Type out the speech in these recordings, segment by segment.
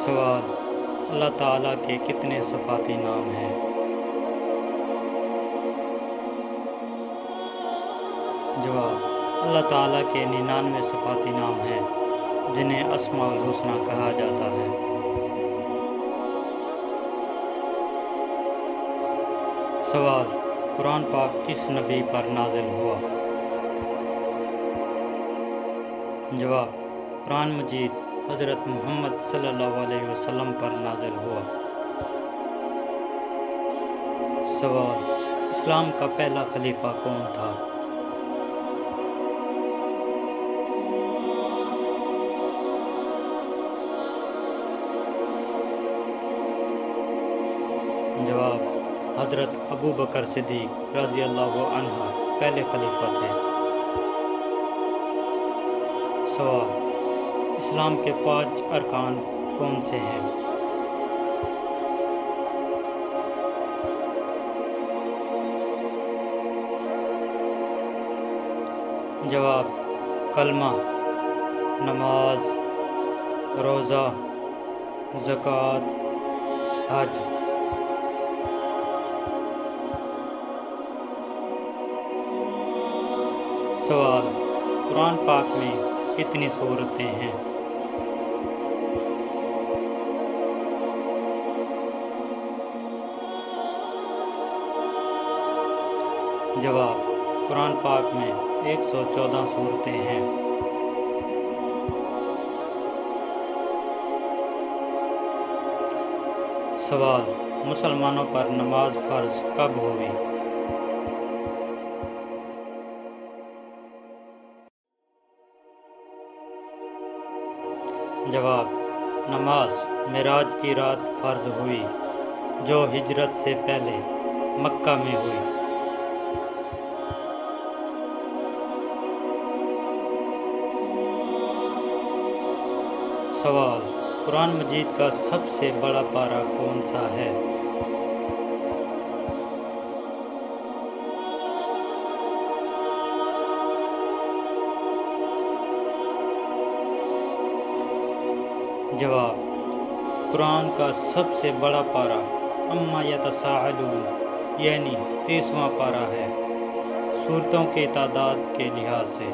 سوال: اللہ تعالیٰ کے کتنے صفاتی نام ہیں؟ جواب: اللہ تعالیٰ کے 99 صفاتی نام ہیں جنہیں اسماء الحسنی کہا جاتا ہے۔ سوال: قرآن پاک کس نبی پر نازل ہوا؟ جواب: قرآن مجید حضرت محمد صلی اللہ علیہ وسلم پر نازل ہوا۔ سوال: اسلام کا پہلا خلیفہ کون تھا؟ جواب: حضرت ابو بکر صدیق رضی اللہ عنہ پہلے خلیفہ تھے۔ سوال: اسلام کے 5 ارکان کون سے ہیں؟ جواب: کلمہ، نماز، روزہ، زکوٰۃ، حج۔ سوال: قرآن پاک میں کتنی سورتیں ہیں؟ جواب: قرآن پاک میں 114 سورتیں ہیں۔ سوال: مسلمانوں پر نماز فرض کب ہوئی؟ جواب: نماز معراج کی رات فرض ہوئی جو ہجرت سے پہلے مکہ میں ہوئی۔ سوال: قرآن مجید کا سب سے بڑا پارہ کون سا ہے؟ جواب: قرآن کا سب سے بڑا پارہ عما یتساءلون یعنی 30واں پارہ ہے سورتوں کی تعداد کے لحاظ سے۔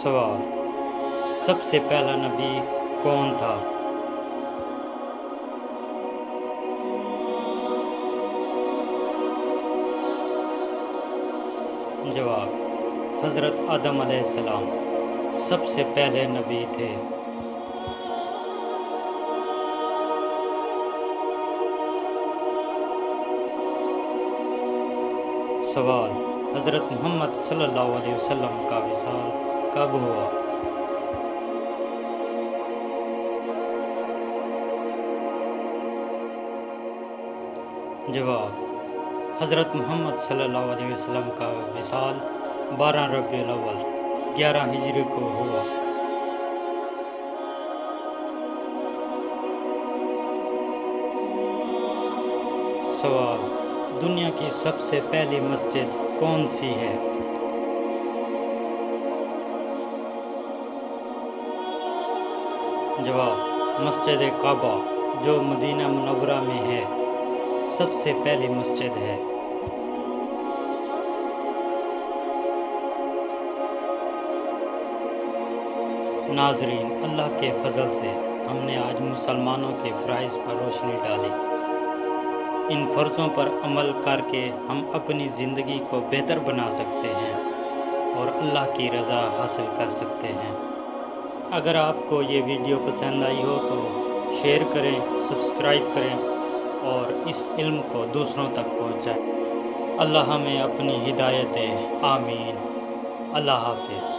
سوال: سب سے پہلا نبی کون تھا؟ جواب: حضرت آدم علیہ السلام سب سے پہلے نبی تھے۔ سوال: حضرت محمد صلی اللہ علیہ وسلم کا وصال کب ہوا؟ جواب: حضرت محمد صلی اللہ علیہ وسلم کا وصال 12 ربیع الاول 11 ہجری کو ہوا۔ سوال: دنیا کی سب سے پہلی مسجد کون سی ہے؟ جواب: مسجد کعبہ جو مدینہ منورہ میں ہے سب سے پہلی مسجد ہے۔ ناظرین، اللہ کے فضل سے ہم نے آج مسلمانوں کے فرائض پر روشنی ڈالی۔ ان فرضوں پر عمل کر کے ہم اپنی زندگی کو بہتر بنا سکتے ہیں اور اللہ کی رضا حاصل کر سکتے ہیں۔ اگر آپ کو یہ ویڈیو پسند آئی ہو تو شیئر کریں، سبسکرائب کریں اور اس علم کو دوسروں تک پہنچائیں۔ اللہ ہمیں اپنی ہدایت دے، آمین۔ اللہ حافظ۔